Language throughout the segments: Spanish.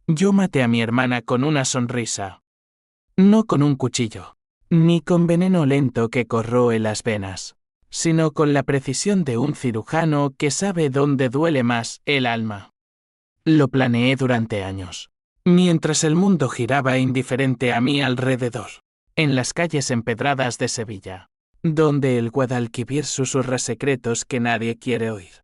Yo maté a mi hermana con una sonrisa. No con un cuchillo, ni con veneno lento que corroe las venas, sino con la precisión de un cirujano que sabe dónde duele más el alma. Lo planeé durante años, mientras el mundo giraba indiferente a mi alrededor, en las calles empedradas de Sevilla, donde el Guadalquivir susurra secretos que nadie quiere oír.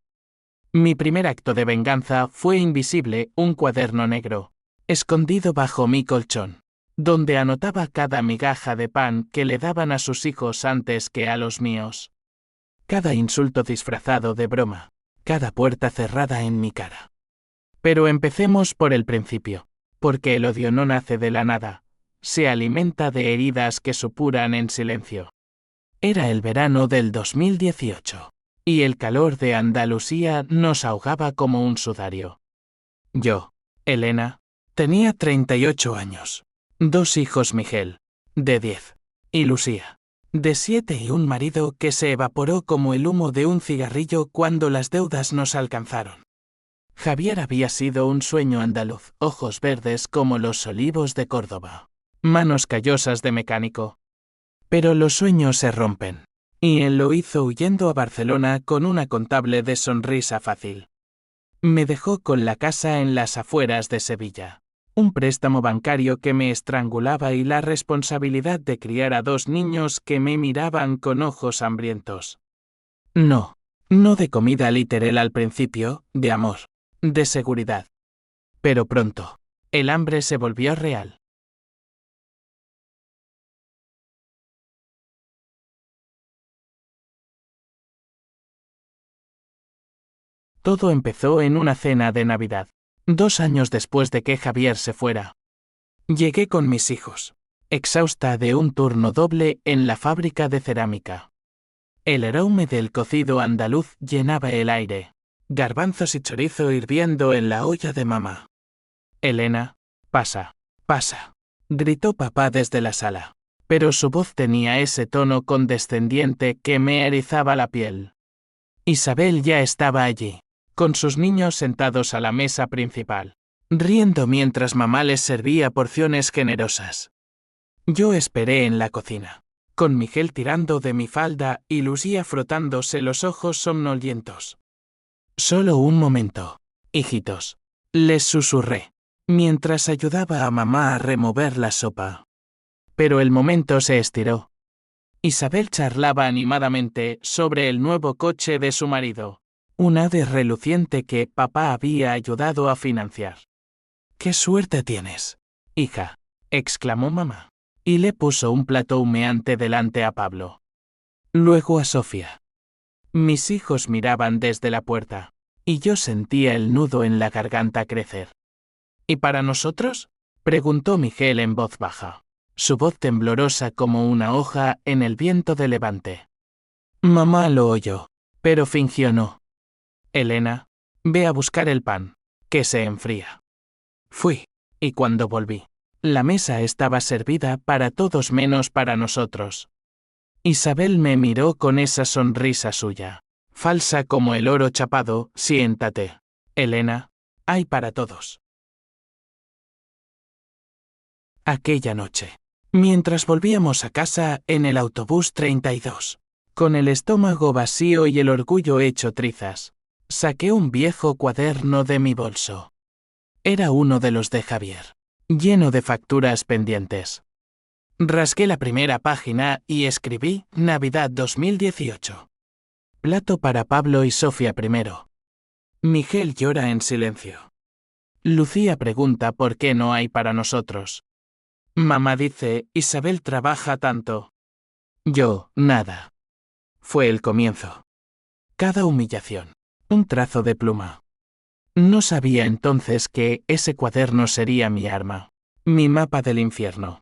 Mi primer acto de venganza fue invisible, un cuaderno negro, escondido bajo mi colchón, donde anotaba cada migaja de pan que le daban a sus hijos antes que a los míos. Cada insulto disfrazado de broma, cada puerta cerrada en mi cara. Pero empecemos por el principio, porque el odio no nace de la nada, se alimenta de heridas que supuran en silencio. Era el verano del 2018, y el calor de Andalucía nos ahogaba como un sudario. Yo, Elena, tenía 38 años, 2 hijos Miguel, de 10, y Lucía, de 7 y un marido que se evaporó como el humo de un cigarrillo cuando las deudas nos alcanzaron. Javier había sido un sueño andaluz, ojos verdes como los olivos de Córdoba, manos callosas de mecánico. Pero los sueños se rompen, y él lo hizo huyendo a Barcelona con una contable de sonrisa fácil. Me dejó con la casa en las afueras de Sevilla, un préstamo bancario que me estrangulaba y la responsabilidad de criar a 2 niños que me miraban con ojos hambrientos. No de comida literal al principio, de amor, de seguridad. Pero pronto, el hambre se volvió real. Todo empezó en una cena de Navidad, 2 años después de que Javier se fuera. Llegué con mis hijos, exhausta de un turno doble en la fábrica de cerámica. El aroma del cocido andaluz llenaba el aire, garbanzos y chorizo hirviendo en la olla de mamá. Elena, pasa, gritó papá desde la sala, pero su voz tenía ese tono condescendiente que me erizaba la piel. Isabel ya estaba allí, con sus niños sentados a la mesa principal, riendo mientras mamá les servía porciones generosas. Yo esperé en la cocina, con Miguel tirando de mi falda y Lucía frotándose los ojos somnolientos. Solo un momento, hijitos, les susurré, mientras ayudaba a mamá a remover la sopa. Pero el momento se estiró. Isabel charlaba animadamente sobre el nuevo coche de su marido, un Ave reluciente que papá había ayudado a financiar. ¡Qué suerte tienes, hija!, exclamó mamá, y le puso un plato humeante delante a Pablo. Luego a Sofía. Mis hijos miraban desde la puerta, y yo sentía el nudo en la garganta crecer. ¿Y para nosotros?, preguntó Miguel en voz baja, su voz temblorosa como una hoja en el viento de levante. Mamá lo oyó, pero fingió no. Elena, ve a buscar el pan, que se enfría. Fui, y cuando volví, la mesa estaba servida para todos menos para nosotros. Isabel me miró con esa sonrisa suya, falsa como el oro chapado. Siéntate, Elena, hay para todos. Aquella noche, mientras volvíamos a casa en el autobús 32, con el estómago vacío y el orgullo hecho trizas, saqué un viejo cuaderno de mi bolso. Era uno de los de Javier, lleno de facturas pendientes. Rasgué la primera página y escribí Navidad 2018. Plato para Pablo y Sofía primero. Miguel llora en silencio. Lucía pregunta por qué no hay para nosotros. Mamá dice, Isabel trabaja tanto. Yo, nada. Fue el comienzo. Cada humillación, un trazo de pluma. No sabía entonces que ese cuaderno sería mi arma, mi mapa del infierno.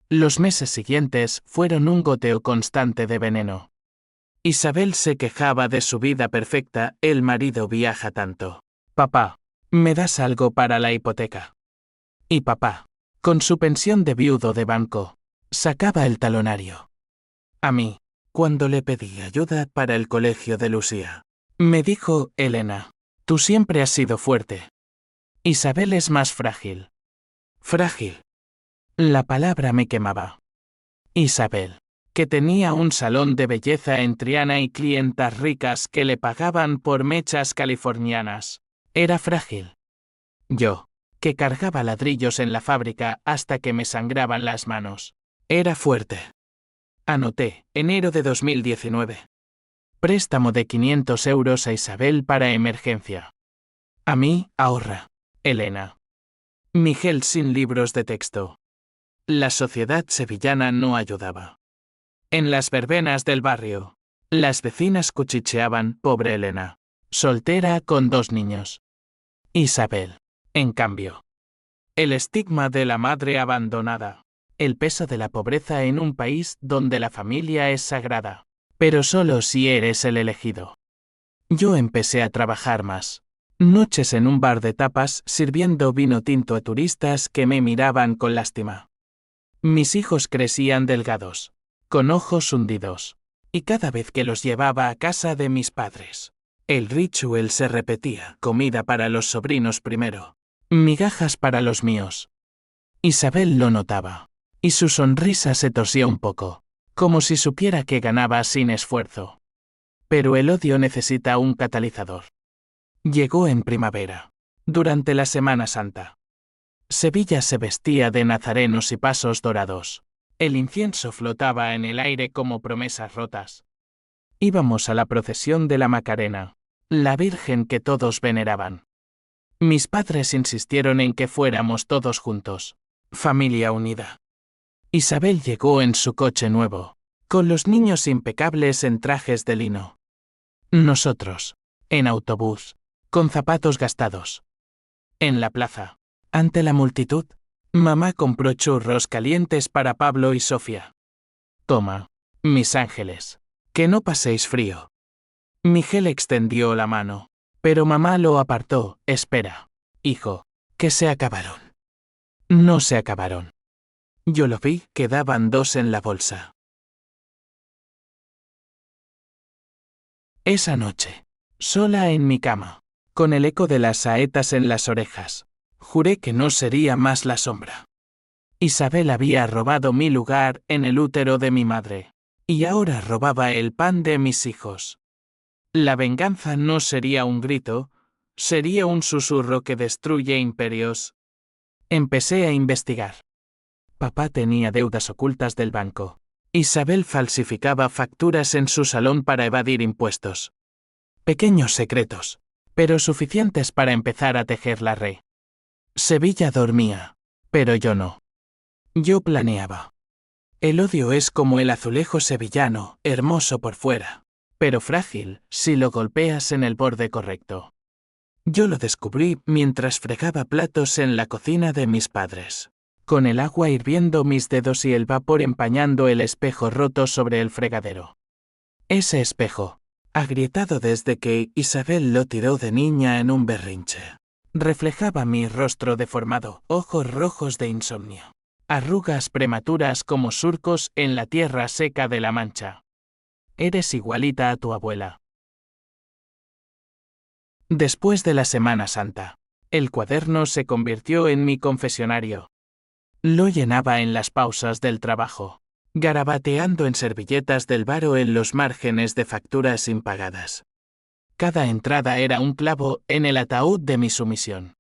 Los meses siguientes fueron un goteo constante de veneno. Isabel se quejaba de su vida perfecta, el marido viaja tanto. Papá, ¿me das algo para la hipoteca? Y papá, con su pensión de viudo de banco, sacaba el talonario. A mí, cuando le pedí ayuda para el colegio de Lucía, me dijo, Elena, tú siempre has sido fuerte. Isabel es más frágil. Frágil. La palabra me quemaba. Isabel, que tenía un salón de belleza en Triana y clientas ricas que le pagaban por mechas californianas, era frágil. Yo, que cargaba ladrillos en la fábrica hasta que me sangraban las manos, era fuerte. Anoté, enero de 2019. Préstamo de 500 euros a Isabel para emergencia. A mí, ahorra. Elena. Miguel sin libros de texto. La sociedad sevillana no ayudaba. En las verbenas del barrio, las vecinas cuchicheaban, pobre Elena, soltera con 2 niños. Isabel, en cambio. El estigma de la madre abandonada. El peso de la pobreza en un país donde la familia es sagrada. Pero solo si eres el elegido. Yo empecé a trabajar más. Noches en un bar de tapas sirviendo vino tinto a turistas que me miraban con lástima. Mis hijos crecían delgados, con ojos hundidos, y cada vez que los llevaba a casa de mis padres, el ritual se repetía: comida para los sobrinos primero, migajas para los míos. Isabel lo notaba, y su sonrisa se torció un poco, como si supiera que ganaba sin esfuerzo. Pero el odio necesita un catalizador. Llegó en primavera, durante la Semana Santa. Sevilla se vestía de nazarenos y pasos dorados. El incienso flotaba en el aire como promesas rotas. Íbamos a la procesión de la Macarena, la Virgen que todos veneraban. Mis padres insistieron en que fuéramos todos juntos, familia unida. Isabel llegó en su coche nuevo, con los niños impecables en trajes de lino. Nosotros, en autobús, con zapatos gastados. En la plaza, ante la multitud, mamá compró churros calientes para Pablo y Sofía. Toma, mis ángeles, que no paséis frío. Miguel extendió la mano, pero mamá lo apartó. Espera, hijo, que se acabaron. No se acabaron. Yo lo vi, quedaban 2 en la bolsa. Esa noche, sola en mi cama, con el eco de las saetas en las orejas, juré que no sería más la sombra. Isabel había robado mi lugar en el útero de mi madre, y ahora robaba el pan de mis hijos. La venganza no sería un grito, sería un susurro que destruye imperios. Empecé a investigar. Papá tenía deudas ocultas del banco. Isabel falsificaba facturas en su salón para evadir impuestos. Pequeños secretos, pero suficientes para empezar a tejer la red. Sevilla dormía, pero yo no. Yo planeaba. El odio es como el azulejo sevillano, hermoso por fuera, pero frágil si lo golpeas en el borde correcto. Yo lo descubrí mientras fregaba platos en la cocina de mis padres, con el agua hirviendo mis dedos y el vapor empañando el espejo roto sobre el fregadero. Ese espejo, agrietado desde que Isabel lo tiró de niña en un berrinche, reflejaba mi rostro deformado, ojos rojos de insomnio, arrugas prematuras como surcos en la tierra seca de la Mancha. Eres igualita a tu abuela. Después de la Semana Santa, el cuaderno se convirtió en mi confesionario. Lo llenaba en las pausas del trabajo, garabateando en servilletas del bar o en los márgenes de facturas impagadas. Cada entrada era un clavo en el ataúd de mi sumisión.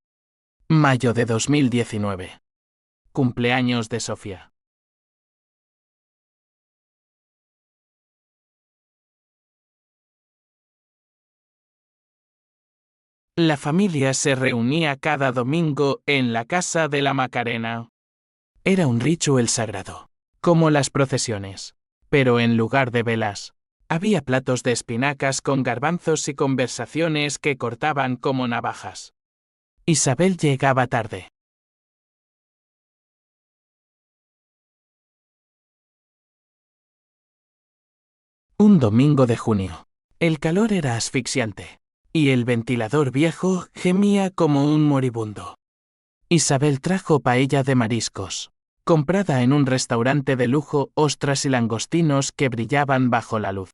Mayo de 2019. Cumpleaños de Sofía. La familia se reunía cada domingo en la casa de la Macarena. Era un ritual sagrado, como las procesiones, pero en lugar de velas, había platos de espinacas con garbanzos y conversaciones que cortaban como navajas. Isabel llegaba tarde. Un domingo de junio. El calor era asfixiante, y el ventilador viejo gemía como un moribundo. Isabel trajo paella de mariscos, comprada en un restaurante de lujo, ostras y langostinos que brillaban bajo la luz.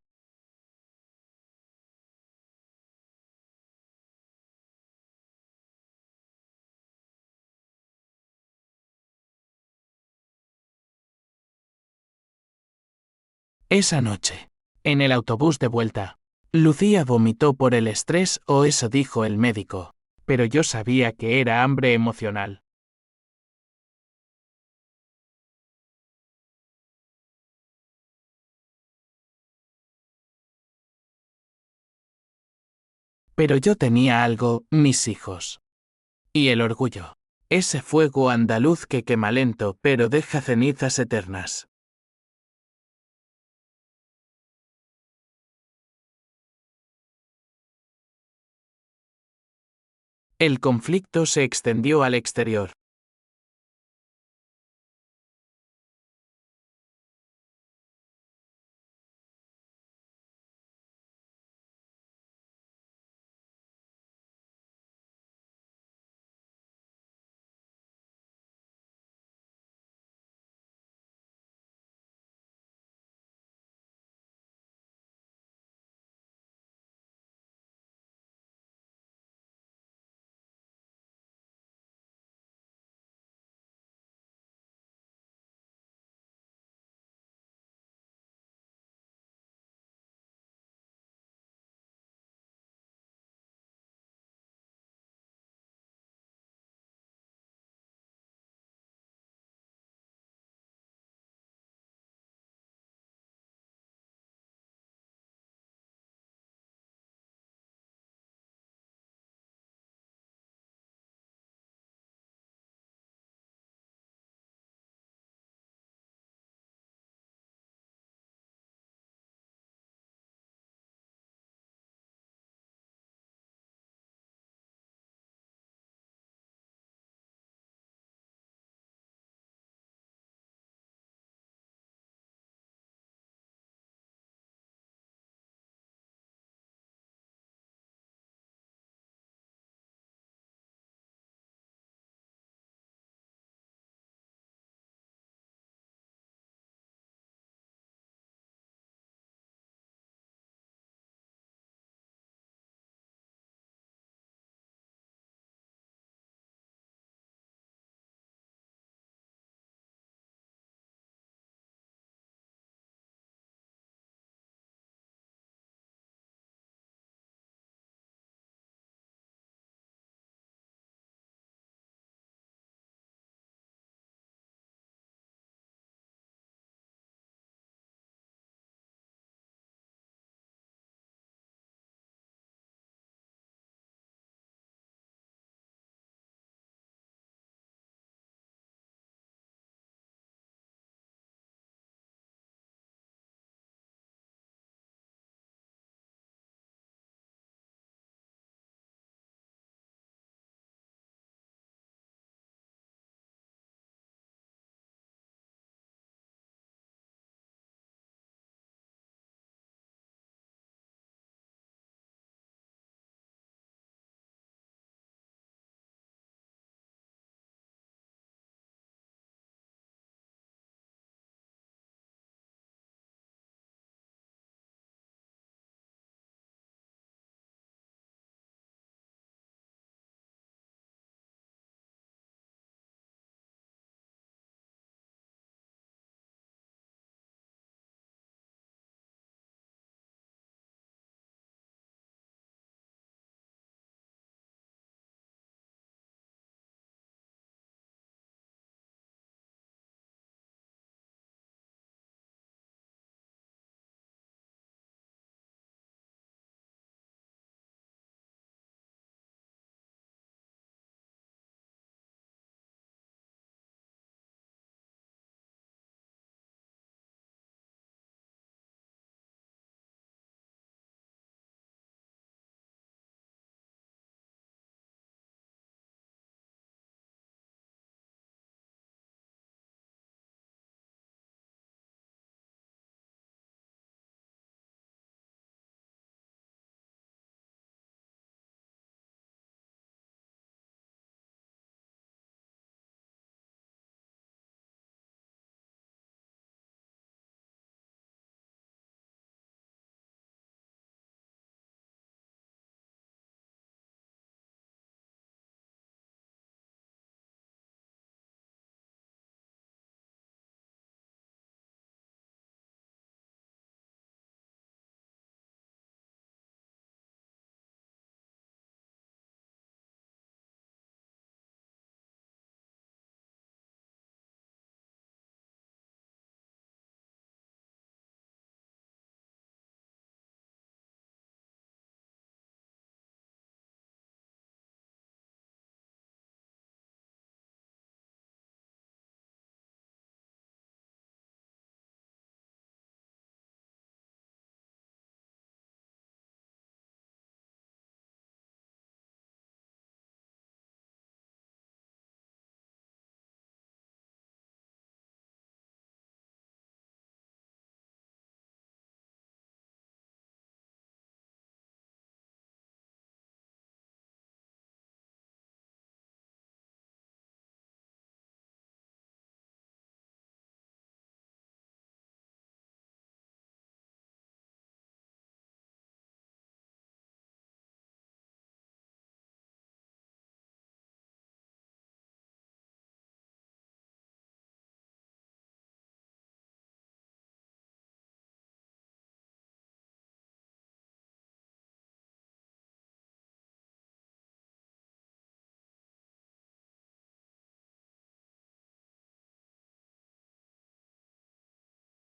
Esa noche, en el autobús de vuelta, Lucía vomitó por el estrés o eso dijo el médico, pero yo sabía que era hambre emocional. Pero yo tenía algo, mis hijos. Y el orgullo. Ese fuego andaluz que quema lento pero deja cenizas eternas. El conflicto se extendió al exterior.